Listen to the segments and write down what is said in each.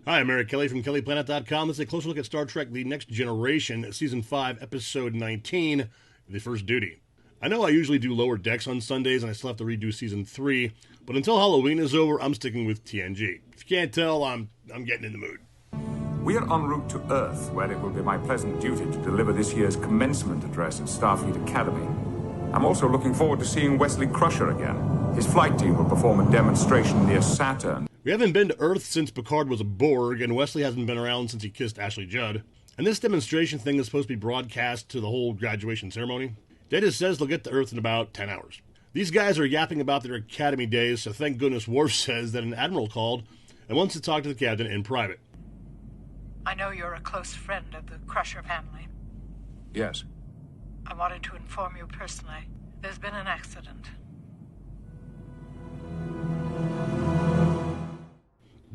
Hi, I'm Eric Kelly from KellyPlanet.com. This is a closer look at Star Trek The Next Generation, Season 5, Episode 19, The First Duty. I know I usually do Lower Decks on Sundays, and I still have to redo Season 3, but until Halloween is over, I'm sticking with TNG. If you can't tell, I'm getting in the mood. We are en route to Earth, where it will be my pleasant duty to deliver this year's commencement address at Starfleet Academy. I'm also looking forward to seeing Wesley Crusher again. His flight team will perform a demonstration near Saturn. We haven't been to Earth since Picard was a Borg, and Wesley hasn't been around since he kissed Ashley Judd. And this demonstration thing is supposed to be broadcast to the whole graduation ceremony. Data says they'll get to Earth in about 10 hours. These guys are yapping about their academy days, so thank goodness Worf says that an admiral called and wants to talk to the captain in private. I know you're a close friend of the Crusher family. Yes. I wanted to inform you personally. There's been an accident.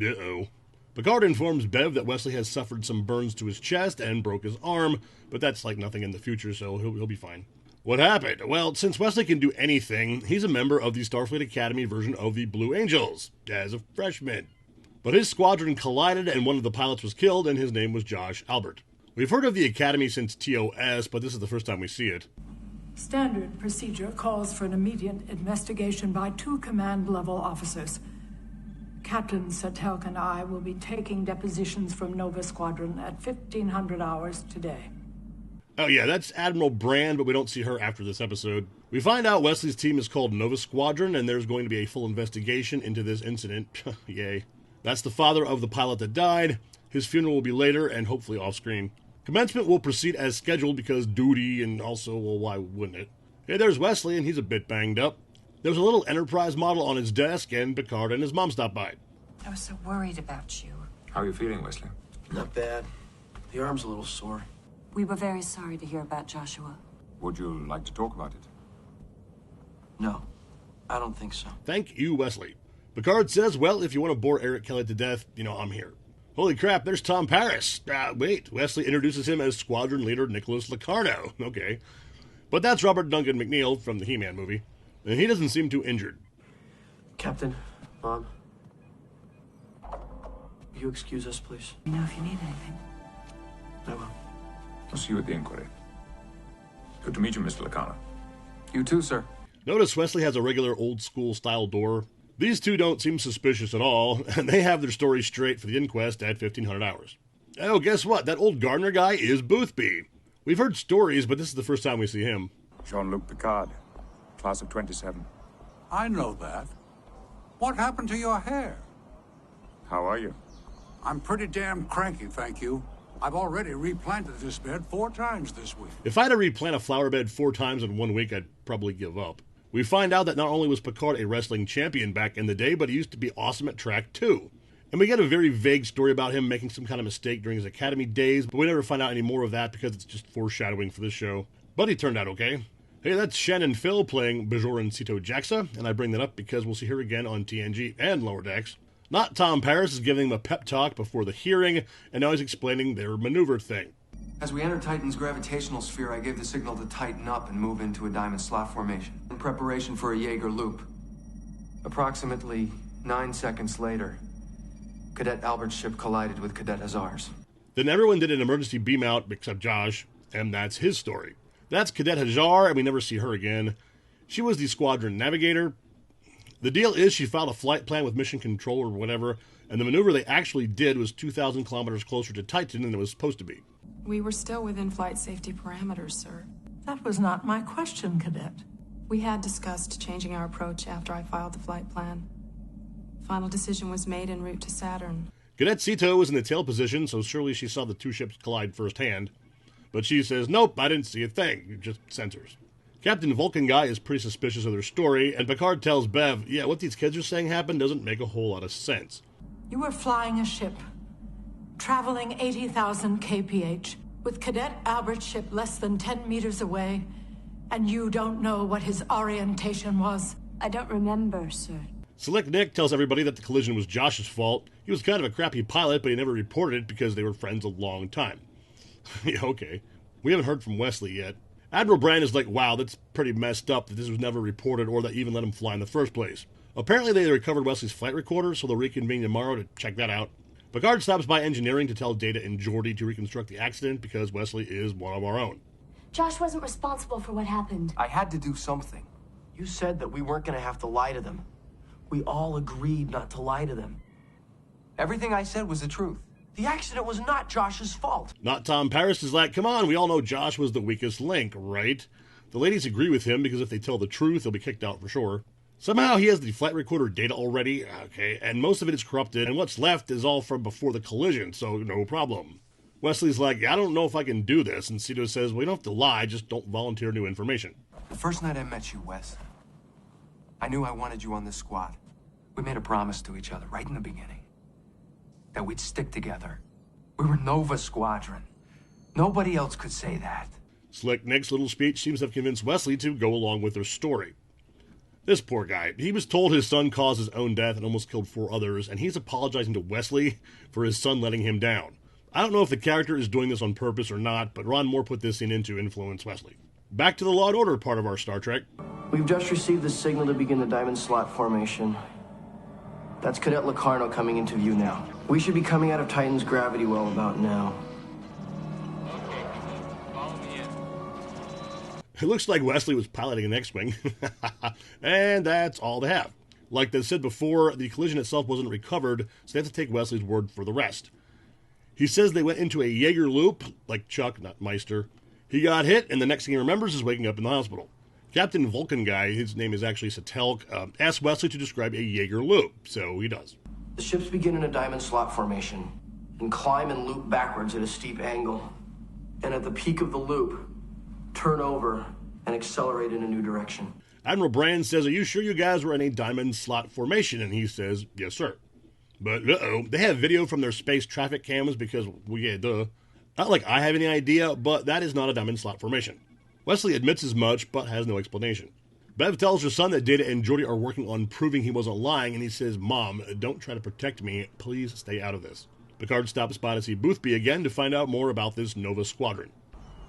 Uh-oh. Picard informs Bev that Wesley has suffered some burns to his chest and broke his arm, but that's like nothing in the future, so he'll be fine. What happened? Well, since Wesley can do anything, he's a member of the Starfleet Academy version of the Blue Angels, as a freshman. But his squadron collided and one of the pilots was killed, and his name was Josh Albert. We've heard of the Academy since TOS, but this is the first time we see it. Standard procedure calls for an immediate investigation by 2 command-level officers. Captain Satelk and I will be taking depositions from Nova Squadron at 1500 hours today. Oh yeah, that's Admiral Brand, but we don't see her after this episode. We find out Wesley's team is called Nova Squadron, and there's going to be a full investigation into this incident. Yay. That's the father of the pilot that died. His funeral will be later, and hopefully off-screen. Commencement will proceed as scheduled because duty, and also, well, why wouldn't it? Hey, there's Wesley, and he's a bit banged up. There was a little Enterprise model on his desk, and Picard and his mom stopped by. I was so worried about you. How are you feeling, Wesley? Not bad. The arm's a little sore. We were very sorry to hear about Joshua. Would you like to talk about it? No, I don't think so. Thank you, Wesley. Picard says, well, if you want to bore Eric Kelly to death, I'm here. Holy crap, there's Tom Paris. Wait, Wesley introduces him as Squadron Leader Nicholas Locarno. Okay. But that's Robert Duncan McNeil from the He-Man movie. And he doesn't seem too injured. Captain, Mom, will you excuse us, please? You know if you need anything. I will. I'll see you at the inquiry. Good to meet you, Mr. Locarno. You too, sir. Notice Wesley has a regular old-school style door. These two don't seem suspicious at all, and they have their story straight for the inquest at 1500 hours. Oh, guess what? That old Gardner guy is Boothby. We've heard stories, but this is the first time we see him. Jean-Luc Picard, class of 27. I know that. What happened to your hair? How are you? I'm pretty damn cranky, thank you. I've already replanted this bed 4 times this week. If I had to replant a flower bed 4 times in 1 week, I'd probably give up. We find out that not only was Picard a wrestling champion back in the day, but he used to be awesome at track too. And we get a very vague story about him making some kind of mistake during his academy days, but we never find out any more of that because it's just foreshadowing for this show. But he turned out okay. Hey, that's Shannon Phil playing Bajoran Sito Jaxa, and I bring that up because we'll see her again on TNG and Lower Decks. Not Tom Paris is giving him a pep talk before the hearing, and now he's explaining their maneuver thing. As we enter Titan's gravitational sphere, I gave the signal to tighten up and move into a diamond slot formation in preparation for a Jaeger loop. Approximately 9 seconds later, Cadet Albert's ship collided with Cadet Hazar's. Then everyone did an emergency beam out except Josh, and that's his story. That's Cadet Hajar, and we never see her again. She was the squadron navigator. The deal is she filed a flight plan with mission control or whatever, and the maneuver they actually did was 2,000 kilometers closer to Titan than it was supposed to be. We were still within flight safety parameters, sir. That was not my question, Cadet. We had discussed changing our approach after I filed the flight plan. Final decision was made en route to Saturn. Cadet Sito was in the tail position, so surely she saw the 2 ships collide firsthand. But she says, nope, I didn't see a thing, just sensors. Captain Vulcan Guy is pretty suspicious of their story, and Picard tells Bev, yeah, what these kids are saying happened doesn't make a whole lot of sense. You were flying a ship, traveling 80,000 kph, with Cadet Albert's ship less than 10 meters away, and you don't know what his orientation was? I don't remember, sir. Slick Nick tells everybody that the collision was Josh's fault. He was kind of a crappy pilot, but he never reported it because they were friends a long time. Yeah, okay. We haven't heard from Wesley yet. Admiral Brand is like, wow, that's pretty messed up that this was never reported or that even let him fly in the first place. Apparently they recovered Wesley's flight recorder, so they'll reconvene tomorrow to check that out. Picard stops by engineering to tell Data and Geordi to reconstruct the accident because Wesley is one of our own. Josh wasn't responsible for what happened. I had to do something. You said that we weren't going to have to lie to them. We all agreed not to lie to them. Everything I said was the truth. The accident was not Josh's fault. Not Tom Paris is like, come on, we all know Josh was the weakest link, right? The ladies agree with him because if they tell the truth, they'll be kicked out for sure. Somehow he has the flight recorder data already, okay, and most of it is corrupted, and what's left is all from before the collision, so no problem. Wesley's like, I don't know if I can do this, and Cito says, well, you don't have to lie, just don't volunteer new information. The first night I met you, Wes, I knew I wanted you on this squad. We made a promise to each other right in the beginning that we'd stick together. We were Nova Squadron. Nobody else could say that. Slick Nick's little speech seems to have convinced Wesley to go along with their story. This poor guy, he was told his son caused his own death and almost killed 4 others, and he's apologizing to Wesley for his son letting him down. I don't know if the character is doing this on purpose or not, but Ron Moore put this scene in to influence Wesley. Back to the Law and Order part of our Star Trek. We've just received the signal to begin the diamond slot formation. That's Cadet Locarno coming into view now. We should be coming out of Titan's gravity well about now. It looks like Wesley was piloting an X-Wing. And that's all they have. Like they said before, the collision itself wasn't recovered, so they have to take Wesley's word for the rest. He says they went into a Jaeger loop, like Chuck, not Meister. He got hit, and the next thing he remembers is waking up in the hospital. Captain Vulcan guy, his name is actually Satelk, asked Wesley to describe a Jaeger loop, so he does. The ships begin in a diamond slot formation and climb and loop backwards at a steep angle. And at the peak of the loop, turn over and accelerate in a new direction. Admiral Brand says, are you sure you guys were in a diamond slot formation? And he says, yes, sir. But, they have video from their space traffic cams because, well, yeah, duh. Not like I have any idea, but that is not a diamond slot formation. Wesley admits as much, but has no explanation. Bev tells her son that Data and Geordi are working on proving he wasn't lying, and he says, Mom, don't try to protect me. Please stay out of this. Picard stops by to see Boothby again to find out more about this Nova Squadron.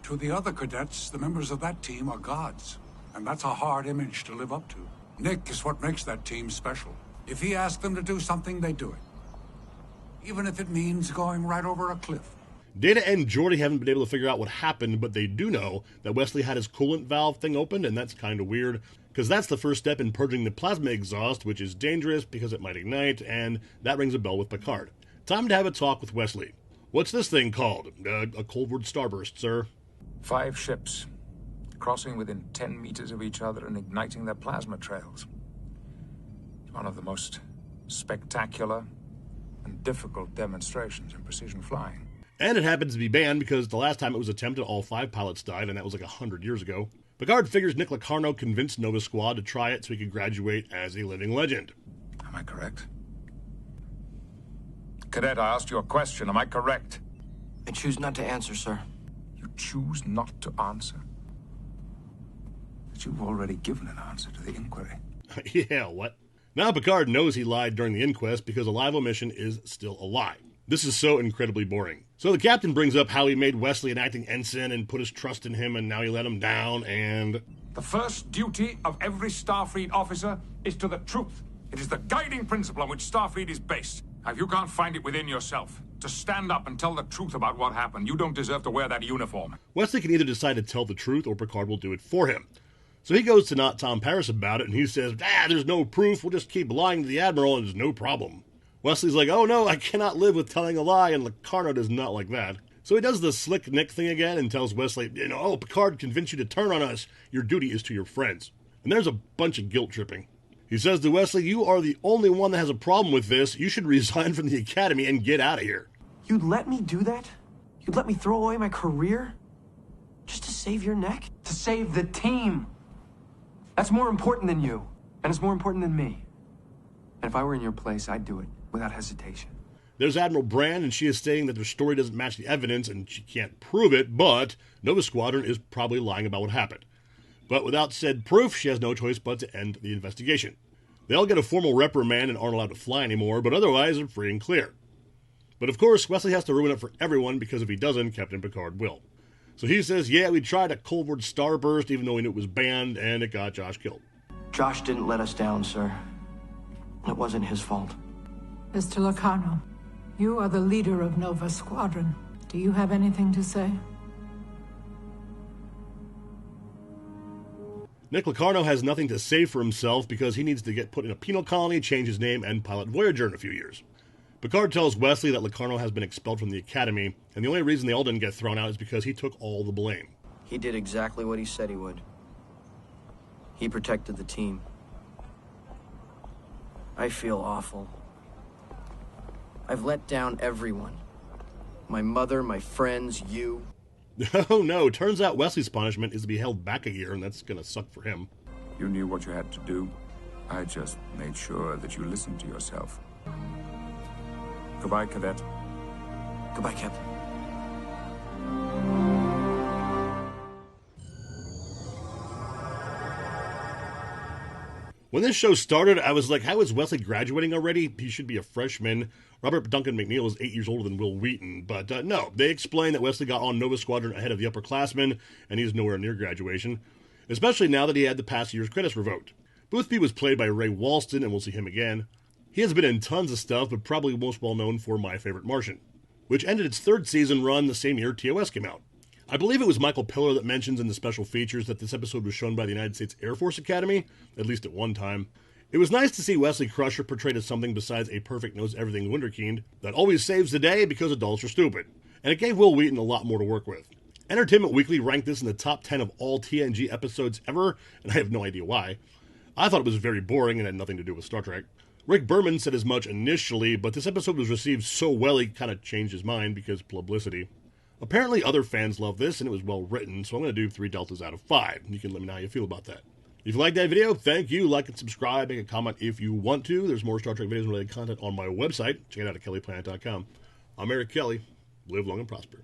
To the other cadets, the members of that team are gods, and that's a hard image to live up to. Nick is what makes that team special. If he asks them to do something, they do it. Even if it means going right over a cliff. Data and Geordi haven't been able to figure out what happened, but they do know that Wesley had his coolant valve thing opened, and that's kind of weird, because that's the first step in purging the plasma exhaust, which is dangerous because it might ignite, and that rings a bell with Picard. Time to have a talk with Wesley. What's this thing called? A Coldward Starburst, sir. 5 ships, crossing within 10 meters of each other and igniting their plasma trails. It's one of the most spectacular and difficult demonstrations in precision flying. And it happens to be banned because the last time it was attempted, all 5 pilots died, and that was like 100 years ago. Picard figures Nick Locarno convinced Nova Squad to try it so he could graduate as a living legend. Am I correct? Cadet, I asked you a question. Am I correct? I choose not to answer, sir. You choose not to answer? But you've already given an answer to the inquiry. Yeah, what? Now Picard knows he lied during the inquest because a live omission is still a lie. This is so incredibly boring. So the captain brings up how he made Wesley an acting ensign and put his trust in him, and now he let him down, and... The first duty of every Starfleet officer is to the truth. It is the guiding principle on which Starfleet is based. Now, if you can't find it within yourself to stand up and tell the truth about what happened, you don't deserve to wear that uniform. Wesley can either decide to tell the truth or Picard will do it for him. So he goes to not Tom Paris about it, and he says, there's no proof, we'll just keep lying to the Admiral and there's no problem. Wesley's like, oh no, I cannot live with telling a lie, and Locarno does not like that. So he does the slick Nick thing again and tells Wesley, Picard convinced you to turn on us. Your duty is to your friends. And there's a bunch of guilt tripping. He says to Wesley, you are the only one that has a problem with this. You should resign from the Academy and get out of here. You'd let me do that? You'd let me throw away my career? Just to save your neck? To save the team. That's more important than you. And it's more important than me. And if I were in your place, I'd do it without hesitation. There's Admiral Brand, and she is saying that their story doesn't match the evidence, and she can't prove it, but Nova Squadron is probably lying about what happened. But without said proof, she has no choice but to end the investigation. They all get a formal reprimand and aren't allowed to fly anymore, but otherwise they're free and clear. But of course, Wesley has to ruin it for everyone, because if he doesn't, Captain Picard will. So he says, yeah, we tried a Coldward Starburst, even though we knew it was banned, and it got Josh killed. Josh didn't let us down, sir. It wasn't his fault. Mr. Locarno, You are the leader of Nova Squadron. Do you have anything to say? Nick Locarno has nothing to say for himself because he needs to get put in a penal colony, change his name, and pilot Voyager in a few years. Picard tells Wesley that Locarno has been expelled from the Academy, and the only reason they all didn't get thrown out is because he took all the blame. He did exactly what he said he would. He protected the team. I feel awful. I've let down everyone. My mother, my friends, you. Oh no, turns out Wesley's punishment is to be held back a year, and that's gonna suck for him. You knew what you had to do. I just made sure that you listened to yourself. Goodbye, Cadet. Goodbye, Captain. When this show started, I was like, how is Wesley graduating already? He should be a freshman. Robert Duncan McNeil is 8 years older than Will Wheaton. But no, they explain that Wesley got on Nova Squadron ahead of the upperclassmen, and he's nowhere near graduation, especially now that he had the past year's credits revoked. Boothby was played by Ray Walston, and we'll see him again. He has been in tons of stuff, but probably most well known for My Favorite Martian, which ended its third season run the same year TOS came out. I believe it was Michael Pillar that mentions in the special features that this episode was shown by the United States Air Force Academy, at least at one time. It was nice to see Wesley Crusher portrayed as something besides a perfect knows-everything wunderkind that always saves the day because adults are stupid. And it gave Will Wheaton a lot more to work with. Entertainment Weekly ranked this in the top 10 of all TNG episodes ever, and I have no idea why. I thought it was very boring and had nothing to do with Star Trek. Rick Berman said as much initially, but this episode was received so well he kind of changed his mind because publicity. Apparently other fans love this, and it was well written, so I'm going to do 3 deltas out of 5. You can let me know how you feel about that. If you liked that video, thank you. Like and subscribe. Make a comment if you want to. There's more Star Trek videos and related content on my website. Check it out at kellyplanet.com. I'm Eric Kelly. Live long and prosper.